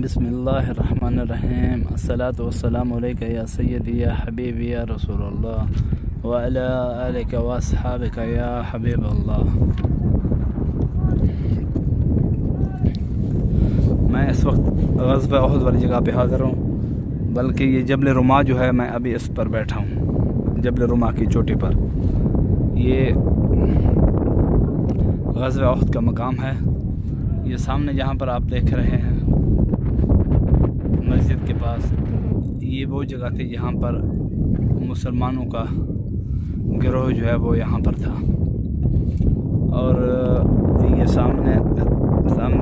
بسم اللہ الرحمن الرحیم الصلاۃ والسلام علیک یا سیدی یا حبیبی یا رسول اللہ وعلی آلک واصحابک یا حبیب اللہ۔ میں اس وقت غزوہ احد والی جگہ پہ حاضر ہوں، بلکہ یہ جبل رما جو ہے میں ابھی اس پر بیٹھا ہوں، جبل رما کی چوٹی پر۔ یہ غزوہ احد کا مقام ہے۔ یہ سامنے جہاں پر آپ دیکھ رہے ہیں مسجد کے پاس، یہ وہ جگہ تھی جہاں پر مسلمانوں کا گروہ جو ہے وہ یہاں پر تھا۔ اور یہ سامنے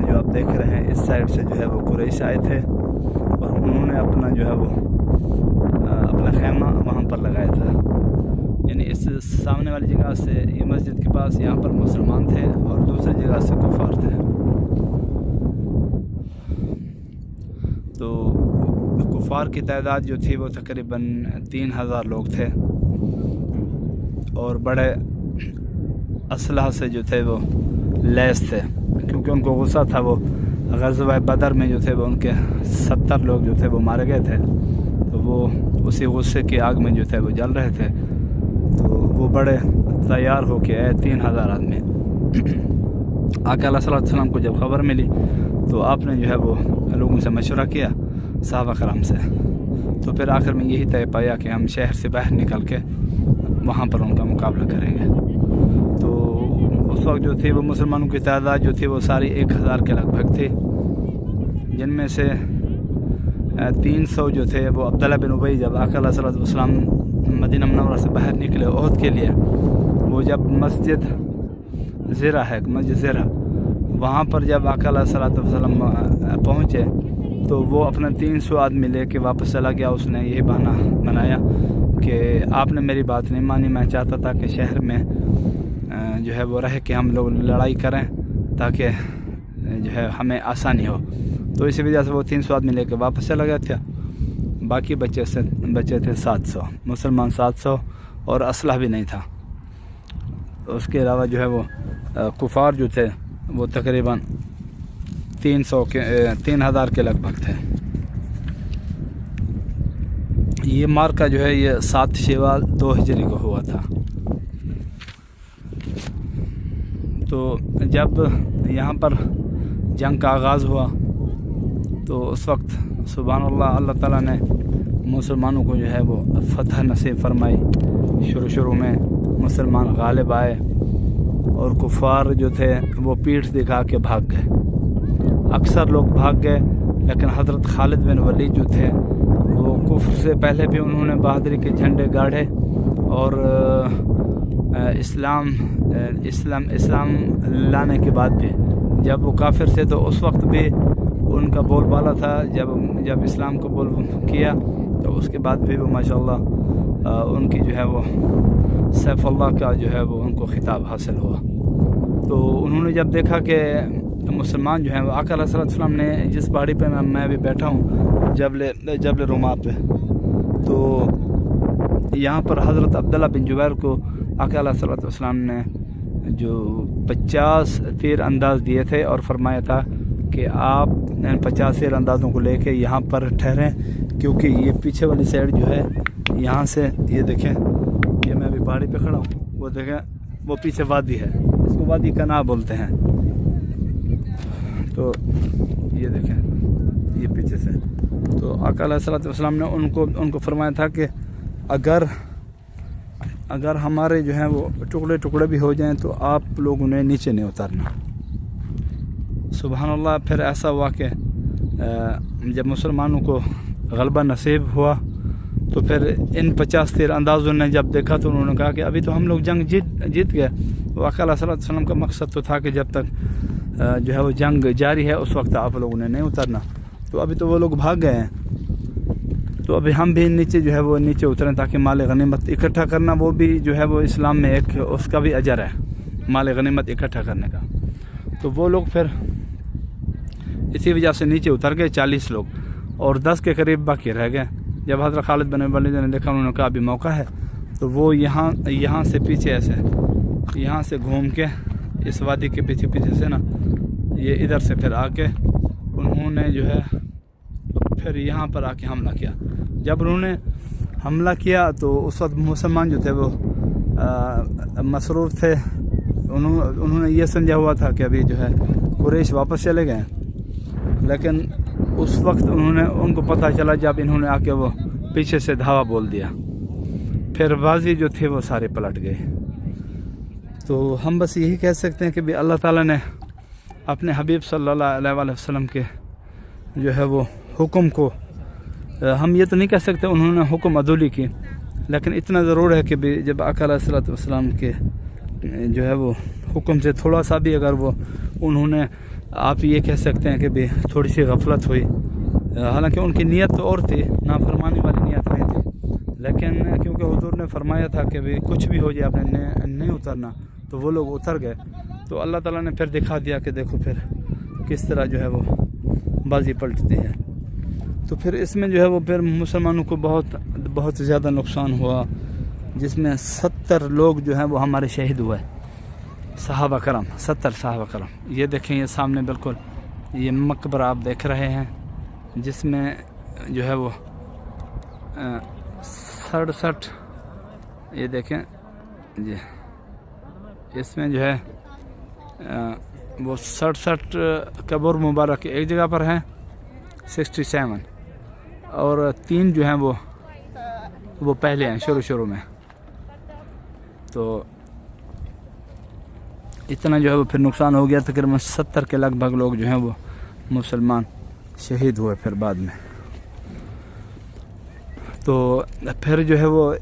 جو آپ دیکھ رہے ہیں اس سائڈ سے جو ہے وہ قریش آئے تھے، اور انہوں نے اپنا جو ہے وہ اپنا خیمہ وہاں پر لگایا تھا۔ یعنی اس سامنے والی جگہ سے یہ مسجد کے پاس یہاں پر مسلمان تھے اور دوسری جگہ سے کفار تھے۔ تو کفار کی تعداد جو تھی وہ تقریباً 3000 لوگ تھے، اور بڑے اسلحہ سے جو تھے وہ لیس تھے، کیونکہ ان کو غصہ تھا۔ وہ غزوہ بدر میں جو تھے وہ ان کے 70 لوگ جو تھے وہ مارے گئے تھے، تو وہ اسی غصے کی آگ میں جو تھے وہ جل رہے تھے۔ تو وہ بڑے تیار ہو کے آئے 3000 آدمی۔ آقا علیہ الصلوۃ والسلام کو جب خبر ملی تو آپ نے جو ہے وہ لوگوں سے مشورہ کیا، صحابہ کرام سے۔ تو پھر آخر میں یہی طے پایا کہ ہم شہر سے باہر نکل کے وہاں پر ان کا مقابلہ کریں گے۔ تو اس وقت جو تھی وہ مسلمانوں کی تعداد جو تھی وہ ساری 1000 کے لگ بھگ تھی، جن میں سے 300 جو تھے وہ عبداللہ بن ابی، جب آقا علیہ الصلوۃ والسلام مدینہ منورہ سے باہر نکلے احد کے لیے، وہ جب مسجد زرہ ہے، مسجد زرہ، وہاں پر جب آقا علیہ الصلوۃ والسلام پہنچے تو وہ اپنا 300 آدمی لے کے واپس چلا گیا۔ اس نے یہی بہانہ بنایا کہ آپ نے میری بات نہیں مانی، میں چاہتا تھا کہ شہر میں جو ہے وہ رہ کے ہم لوگ لڑائی کریں تاکہ جو ہے ہمیں آسانی ہو۔ تو اسی وجہ سے وہ 300 آدمی لے کے واپس چلا گیا تھا۔ باقی بچے تھے 700 مسلمان، 700، اور اسلحہ بھی نہیں تھا۔ اس کے علاوہ جو ہے وہ کفار جو تھے وہ تقریباً 3000 کے لگ بھگ تھے۔ یہ مارکہ جو ہے یہ 7 شوال 2 ہجری کو ہوا تھا۔ تو جب یہاں پر جنگ کا آغاز ہوا تو اس وقت سبحان اللہ، اللہ تعالیٰ نے مسلمانوں کو جو ہے وہ فتح نصیب فرمائی۔ شروع میں مسلمان غالب آئے، اور کفار جو تھے وہ پیٹھ دکھا کے بھاگ گئے۔ اکثر لوگ بھاگ گئے، لیکن حضرت خالد بن ولید جو تھے وہ کفر سے پہلے بھی انہوں نے بہادری کے جھنڈے گاڑے، اور اسلام لانے کے بعد بھی جب وہ کافر تھے تو اس وقت بھی ان کا بول بالا تھا۔ جب اسلام کو بول کیا تو اس کے بعد بھی وہ ماشاءاللہ ان کی جو ہے وہ سیف اللہ کا جو ہے وہ ان کو خطاب حاصل ہوا۔ تو انہوں نے جب دیکھا کہ مسلمان جو ہیں وہ آقا علیہ السلام نے جس پہاڑی پہ میں بھی بیٹھا ہوں جبل رما پہ، تو یہاں پر حضرت عبداللہ بن جبیر کو آقا علیہ السلام نے جو 50 تیر انداز دیے تھے، اور فرمایا تھا کہ آپ 50 تیر اندازوں کو لے کے یہاں پر ٹھہریں، کیونکہ یہ پیچھے والی سائڈ جو ہے یہاں سے یہ دیکھیں، یہ میں ابھی پہاڑی پہ کھڑا ہوں، وہ دیکھیں وہ پیچھے وادی ہے، اس کو وادی کنا بولتے ہیں۔ تو یہ دیکھیں یہ پیچھے سے، تو آقا علیہ السلام نے ان کو فرمایا تھا کہ اگر ہمارے جو ہیں وہ ٹکڑے بھی ہو جائیں تو آپ لوگوں نے نیچے نہیں اترنا۔ سبحان اللہ۔ پھر ایسا ہوا کہ جب مسلمانوں کو غلبہ نصیب ہوا تو پھر ان 50 تیر اندازوں نے جب دیکھا تو انہوں نے کہا کہ ابھی تو ہم لوگ جنگ جیت گئے۔ آقا علیہ السلام کا مقصد تو تھا کہ جب تک جو ہے وہ جنگ جاری ہے اس وقت آپ لوگوں نے نہیں اترنا، تو ابھی تو وہ لوگ بھاگ گئے ہیں، تو ابھی ہم بھی نیچے جو ہے وہ نیچے اتریں تاکہ مال غنیمت اکٹھا کرنا، وہ بھی جو ہے وہ اسلام میں ایک اس کا بھی اجر ہے، مال غنیمت اکٹھا کرنے کا۔ تو وہ لوگ پھر اسی وجہ سے نیچے اتر گئے 40 لوگ، اور 10 کے قریب باقی رہ گئے۔ جب حضرت خالد بن ولید نے دیکھا، انہوں نے کہا ابھی موقع ہے، تو وہ یہاں سے پیچھے ایسے یہاں سے گھوم کے اس وادی کے پیچھے سے نا یہ ادھر سے پھر آ کے انہوں نے جو ہے پھر یہاں پر آ کے حملہ کیا. جب انہوں نے حملہ کیا تو اس وقت مسلمان جو تھے وہ مسرور تھے. انہوں نے یہ سمجھا ہوا تھا کہ ابھی جو ہے قریش واپس چلے گئے, لیکن اس وقت ان کو پتہ چلا جب انہوں نے آ کے وہ پیچھے سے دھاوا بول دیا, پھر بازی جو تھے وہ سارے پلٹ گئے. تو ہم بس یہی کہہ سکتے ہیں کہ بھی اللہ تعالیٰ نے اپنے حبیب صلی اللہ علیہ وآلہ وسلم کے جو ہے وہ حکم کو, ہم یہ تو نہیں کہہ سکتے انہوں نے حکم عدولی کی, لیکن اتنا ضرور ہے کہ بھی جب آقا علیہ الصلوۃ والسلام کے جو ہے وہ حکم سے تھوڑا سا بھی اگر وہ انہوں نے, آپ یہ کہہ سکتے ہیں کہ بھی تھوڑی سی غفلت ہوئی, حالانکہ ان کی نیت تو اور تھی, نافرمانی والی نیت نہیں تھی, لیکن کیونکہ حضور نے فرمایا تھا کہ بھی کچھ بھی ہو جائے آپ نے نہیں اترنا, تو وہ لوگ اتر گئے. تو اللہ تعالیٰ نے پھر دکھا دیا کہ دیکھو پھر کس طرح جو ہے وہ بازی پلٹتی ہے. تو پھر اس میں جو ہے وہ پھر مسلمانوں کو بہت زیادہ نقصان ہوا, جس میں 70 لوگ جو ہیں وہ ہمارے شہید ہوئے, صحابہ کرام, 70 صحابہ کرام. یہ دیکھیں یہ سامنے بالکل یہ مقبرہ آپ دیکھ رہے ہیں, جس میں جو ہے وہ 67, یہ دیکھیں جی, اس میں جو ہے وہ 67 قبر مبارک ایک جگہ پر ہیں, 67, اور 3 جو ہیں وہ پہلے ہیں شروع میں. تو اتنا جو ہے وہ پھر نقصان ہو گیا, تقریباً 70 کے لگ بھگ لوگ جو ہیں وہ مسلمان شہید ہوئے پھر بعد میں. تو پھر جو ہے وہ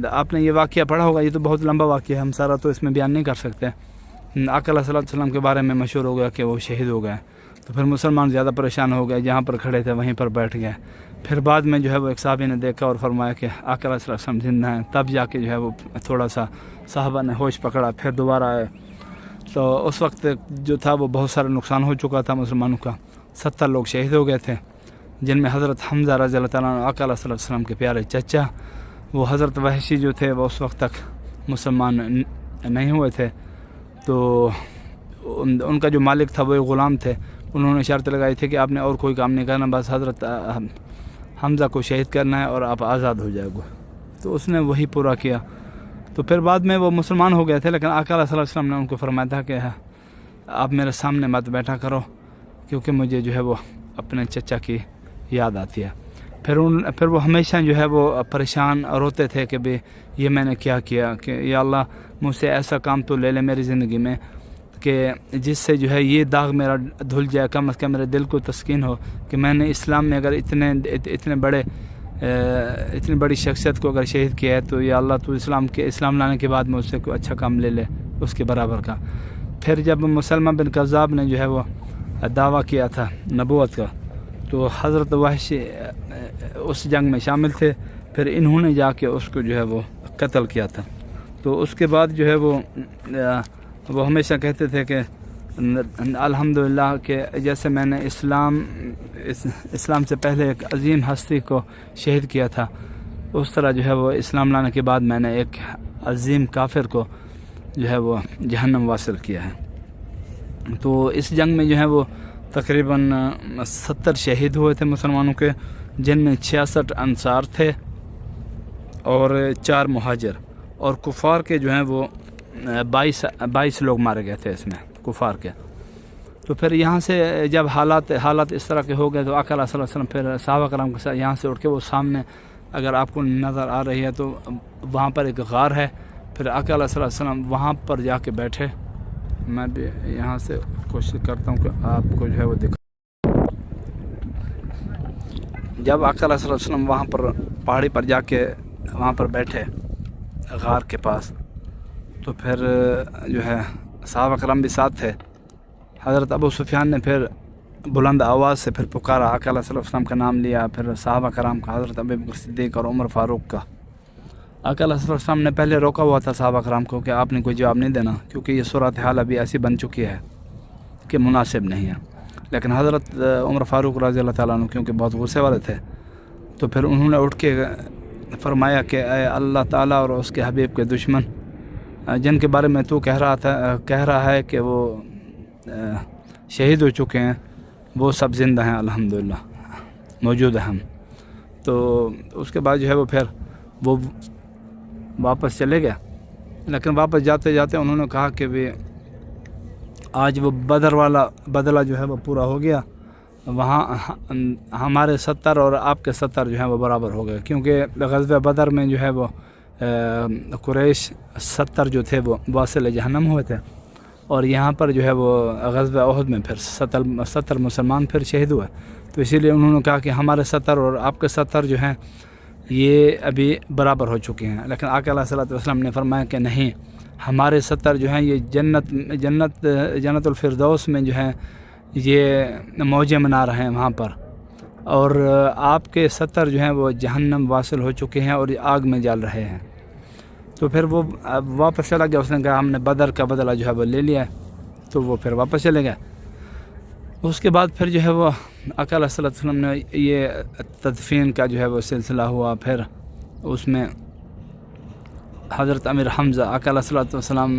آپ نے یہ واقعہ پڑھا ہوگا, یہ تو بہت لمبا واقعہ ہے, ہم سارا تو اس میں بیان نہیں کر سکتے. آقا علیہ الصلوۃ والسلام کے بارے میں مشہور ہو گیا کہ وہ شہید ہو گئے, تو پھر مسلمان زیادہ پریشان ہو گئے, جہاں پر کھڑے تھے وہیں پر بیٹھ گئے. پھر بعد میں جو ہے وہ ایک صحابی نے دیکھا اور فرمایا کہ آقا علیہ الصلوۃ والسلام زندہ ہیں, تب جا کے جو ہے وہ تھوڑا سا صحابہ نے ہوش پکڑا, پھر دوبارہ آئے. تو اس وقت جو تھا وہ بہت سارا نقصان ہو چکا تھا مسلمانوں کا, 70 لوگ شہید ہو گئے تھے, جن میں حضرت حمزہ رضی اللہ تعالیٰ عنہ آقا علیہ الصلوۃ والسلام کے پیارے چچا, وہ حضرت وحشی جو تھے وہ اس وقت تک مسلمان نہیں ہوئے تھے. تو ان کا جو مالک تھا وہ غلام تھے, انہوں نے شرط لگائی تھی کہ آپ نے اور کوئی کام نہیں کرنا, بس حضرت حمزہ کو شہید کرنا ہے اور آپ آزاد ہو جائے گا. تو اس نے وہی پورا کیا. تو پھر بعد میں وہ مسلمان ہو گئے تھے, لیکن آقا علیہ الصلوۃ والسلام نے ان کو فرمایا تھا کہ آپ میرے سامنے مت بیٹھا کرو, کیونکہ مجھے جو ہے وہ اپنے چچا کی یاد آتی ہے. پھر وہ ہمیشہ جو ہے وہ پریشان روتے تھے کہ بھی یہ میں نے کیا کہ یا اللہ مجھ سے ایسا کام تو لے لے میری زندگی میں کہ جس سے جو ہے یہ داغ میرا دھل جائے, کم از کم میرے دل کو تسکین ہو کہ میں نے اسلام میں اگر اتنی بڑی شخصیت کو اگر شہید کیا ہے, تو یا اللہ تو اسلام لانے کے بعد میں اس سے کوئی اچھا کام لے لے اس کے برابر کا. پھر جب مسلمہ بن کذاب نے جو ہے وہ دعویٰ کیا تھا نبوت کا, تو حضرت وحشی اس جنگ میں شامل تھے, پھر انہوں نے جا کے اس کو جو ہے وہ قتل کیا تھا. تو اس کے بعد جو ہے وہ ہمیشہ کہتے تھے کہ الحمدللہ کہ جیسے میں نے اسلام سے پہلے ایک عظیم ہستی کو شہید کیا تھا, اس طرح جو ہے وہ اسلام لانے کے بعد میں نے ایک عظیم کافر کو جو ہے وہ جہنم واصل کیا ہے. تو اس جنگ میں جو ہے وہ تقریباً 70 شہید ہوئے تھے مسلمانوں کے, جن میں 66 انصار تھے اور 4 مہاجر, اور کفار کے جو ہیں وہ 22 لوگ مارے گئے تھے اس میں کفار کے. تو پھر یہاں سے جب حالات اس طرح کے ہو گئے, تو آقا علیہ الصلوۃ والسلام پھر صحابہ کرام کے ساتھ یہاں سے اٹھ کے وہ سامنے اگر آپ کو نظر آ رہی ہے تو وہاں پر ایک غار ہے, پھر آقا علیہ الصلوۃ والسلام وہاں پر جا کے بیٹھے. میں بھی یہاں سے کوشش کرتا ہوں کہ آپ کو جو ہے وہ دکھا. جب آقا علیہ الصلوۃ والسلام وہاں پر پہاڑی پر جا کے وہاں پر بیٹھے غار کے پاس, تو پھر جو ہے صحابہ کرام بھی ساتھ تھے. حضرت ابو سفیان نے پھر بلند آواز سے پھر پکارا, آقا علیہ الصلوۃ والسلام کا نام لیا, پھر صحابہ کرام کا, حضرت ابوبکر صدیق اور عمر فاروق کا. آقا علیہ الصلوۃ والسلام نے پہلے روکا ہوا تھا صحابہ کرام کو کہ آپ نے کوئی جواب نہیں دینا, کیونکہ یہ صورتحال ابھی ایسی بن چکی ہے کہ مناسب نہیں ہے. لیکن حضرت عمر فاروق رضی اللہ تعالیٰ عنہ کیونکہ بہت غصے والے تھے, تو پھر انہوں نے اٹھ کے فرمایا کہ اے اللہ تعالیٰ اور اس کے حبیب کے دشمن, جن کے بارے میں تو کہہ رہا ہے کہ وہ شہید ہو چکے ہیں, وہ سب زندہ ہیں الحمدللہ. موجود ہیں ہم. تو اس کے بعد جو ہے وہ پھر وہ واپس چلے گئے. لیکن واپس جاتے جاتے انہوں نے کہا کہ بھی آج وہ بدر والا بدلہ جو ہے وہ پورا ہو گیا. وہاں ہمارے 70 اور آپ کے 70 جو ہیں وہ برابر ہو گئے، کیونکہ غزوہ بدر میں جو ہے وہ قریش 70 جو تھے وہ واصل جہنم ہوئے تھے، اور یہاں پر جو ہے وہ غزوہ احد میں پھر 70 مسلمان پھر شہید ہوئے. تو اسی لیے انہوں نے کہا کہ ہمارے 70 اور آپ کے 70 جو ہیں یہ ابھی برابر ہو چکے ہیں. لیکن آقا علیہ الصلوۃ والسلام نے فرمایا کہ نہیں، ہمارے 70 جو ہیں یہ جنت الفردوس میں جو ہیں یہ موجیں منا رہے ہیں وہاں پر، اور آپ کے 70 جو ہیں وہ جہنم واصل ہو چکے ہیں اور آگ میں جل رہے ہیں. تو پھر وہ واپس چلا گیا. اس نے کہا ہم نے بدر کا بدلہ جو ہے وہ لے لیا ہے. تو وہ پھر واپس چلے گئے. اس کے بعد پھر جو ہے وہ آقا علیہ الصلوۃ والسلام نے یہ تدفین کا جو ہے وہ سلسلہ ہوا. پھر اس میں حضرت امیر حمزہ آقا علیہ الصلوۃ والسلام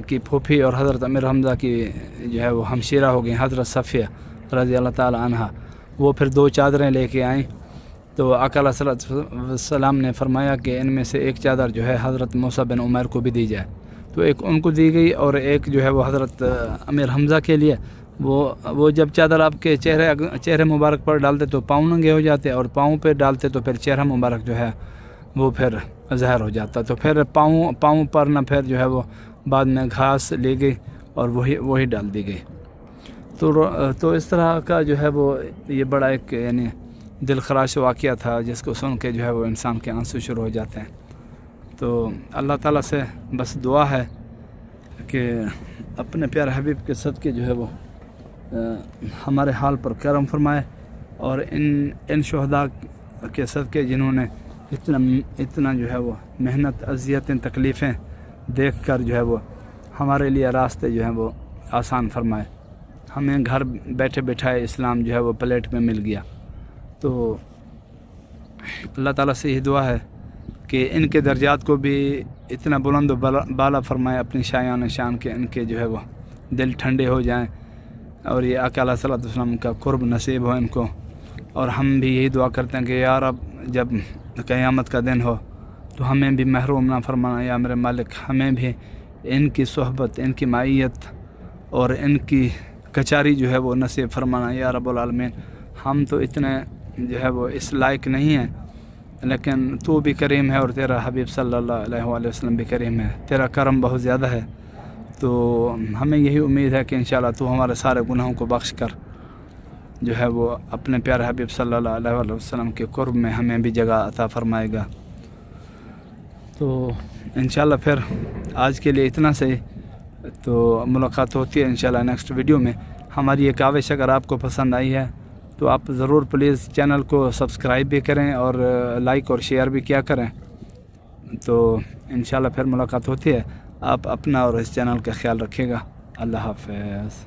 کی پھوپھی اور حضرت امیر حمزہ کی جو ہے وہ ہمشیرہ ہو گئی حضرت صفیہ رضی اللہ تعالی عنہا. وہ پھر 2 چادریں لے کے آئیں. تو آقا علیہ الصلوۃ والسلام نے فرمایا کہ ان میں سے ایک چادر جو ہے حضرت موسیٰ بن عمیر کو بھی دی جائے. تو ایک ان کو دی گئی اور ایک جو ہے وہ حضرت امیر حمزہ کے لیے. وہ جب چادر آپ کے چہرے مبارک پر ڈالتے تو پاؤں ننگے ہو جاتے، اور پاؤں پہ ڈالتے تو پھر چہرہ مبارک جو ہے وہ پھر ظاہر ہو جاتا. تو پھر پاؤں پر نہ پھر جو ہے وہ بعد میں گھاس لی گئی اور وہی ڈال دی گئی. تو اس طرح کا جو ہے وہ یہ بڑا ایک یعنی دل خراش واقعہ تھا، جس کو سن کے جو ہے وہ انسان کے آنسو شروع ہو جاتے ہیں. تو اللہ تعالیٰ سے بس دعا ہے کہ اپنے پیارے حبیب کے صدقے جو ہے وہ ہمارے حال پر کرم فرمائے، اور ان شہداء کے صدقے جنہوں نے اتنا جو ہے وہ محنت، اذیتیں، تکلیفیں دیکھ کر جو ہے وہ ہمارے لیے راستے جو ہیں وہ آسان فرمائے. ہمیں گھر بیٹھے بیٹھائے اسلام جو ہے وہ پلیٹ میں مل گیا. تو اللہ تعالیٰ سے یہ دعا ہے کہ ان کے درجات کو بھی اتنا بلند و بالا فرمائے اپنی شایان شان کے، ان کے جو ہے وہ دل ٹھنڈے ہو جائیں، اور یہ آقا علیہ الصلوۃ والسلام کا قرب نصیب ہو ان کو. اور ہم بھی یہی دعا کرتے ہیں کہ یا رب جب قیامت کا دن ہو تو ہمیں بھی محروم نہ فرمانا. یا میرے مالک ہمیں بھی ان کی صحبت، ان کی معیت اور ان کی کچاری جو ہے وہ نصیب فرمانا یا رب العالمین. ہم تو اتنے جو ہے وہ اس لائق نہیں ہیں، لیکن تو بھی کریم ہے اور تیرا حبیب صلی اللہ علیہ وآلہ وسلم بھی کریم ہے. تیرا کرم بہت زیادہ ہے. تو ہمیں یہی امید ہے کہ انشاءاللہ تو ہمارے سارے گناہوں کو بخش کر جو ہے وہ اپنے پیارے حبیب صلی اللہ علیہ وآلہ وسلم کے قرب میں ہمیں بھی جگہ عطا فرمائے گا. تو انشاءاللہ پھر آج کے لیے اتنا صحیح. تو ملاقات ہوتی ہے انشاءاللہ نیکسٹ ویڈیو میں. ہماری یہ کاوش اگر آپ کو پسند آئی ہے تو آپ ضرور پلیز چینل کو سبسکرائب بھی کریں اور لائک اور شیئر بھی کیا کریں. تو انشاءاللہ پھر ملاقات ہوتی ہے. آپ اپنا اور اس چینل کا خیال رکھیے گا. اللہ حافظ.